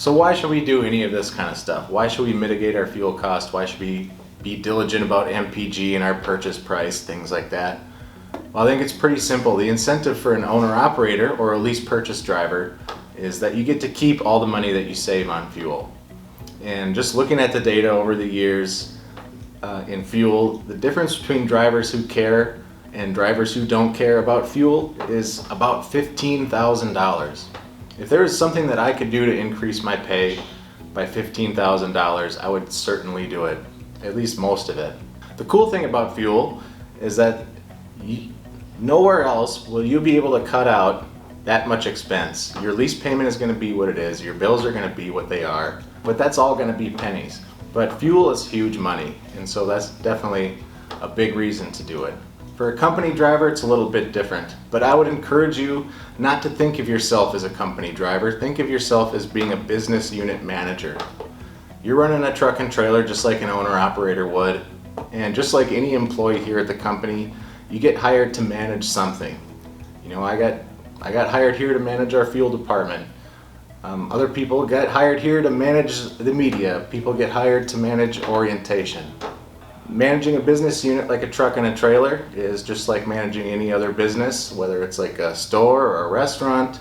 So why should we do any of this kind of stuff? Why should we mitigate our fuel cost? Why should we be diligent about MPG and our purchase price, things like that? Well, I think it's pretty simple. The incentive for an owner-operator or a lease purchase driver is that you get to keep all the money that you save on fuel. And just looking at the data over the years in fuel, the difference between drivers who care and drivers who don't care about fuel is about $15,000. If there was something that I could do to increase my pay by $15,000, I would certainly do it, at least most of it. The cool thing about fuel is that nowhere else will you be able to cut out that much expense. Your lease payment is going to be what it is, your bills are going to be what they are, but that's all going to be pennies. But fuel is huge money, and so that's definitely a big reason to do it. For a company driver, it's a little bit different, but I would encourage you not to think of yourself as a company driver. Think of yourself as being a business unit manager. You're running a truck and trailer just like an owner-operator would, and just like any employee here at the company, you get hired to manage something. You know, I got hired here to manage our fuel department. Other people get hired here to manage the media. People get hired to manage orientation. Managing a business unit like a truck and a trailer is just like managing any other business, whether it's like a store or a restaurant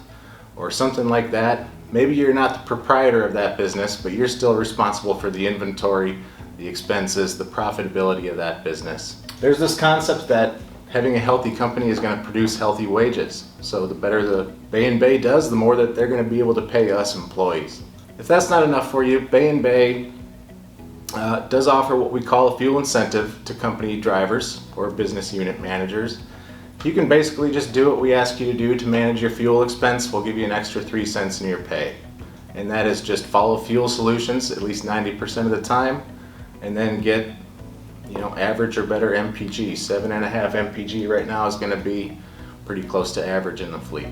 or something like that. Maybe you're not the proprietor of that business, but you're still responsible for the inventory, the expenses, the profitability of that business. There's this concept that having a healthy company is going to produce healthy wages. So the better the Bay & Bay does, the more that they're going to be able to pay us employees. If that's not enough for you, Bay & Bay does offer what we call a fuel incentive to company drivers or business unit managers. You can basically just do what we ask you to do to manage your fuel expense. We'll give you an extra 3 cents in your pay. And that is just follow fuel solutions at least 90% of the time, and then get, you know, average or better MPG. 7.5 MPG right now is going to be pretty close to average in the fleet.